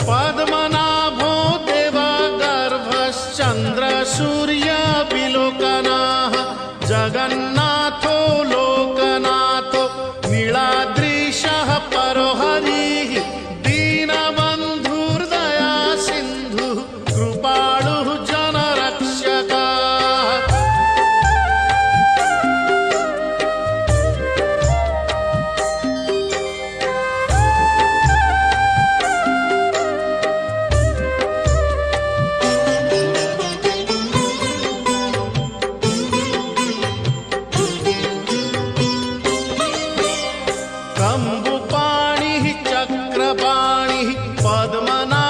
पद्मनाभो देवगर्भश्चन्द्रसूर्यविलोकनः जगन्नाथो लोकनाथो नीलाद्रीशः परो हरिः दीनबन्धुर्दया सिन्धुः कृपालुः जनरक्षकः। कम्बुपाणिः चक्रपाणिः पद्मनाभो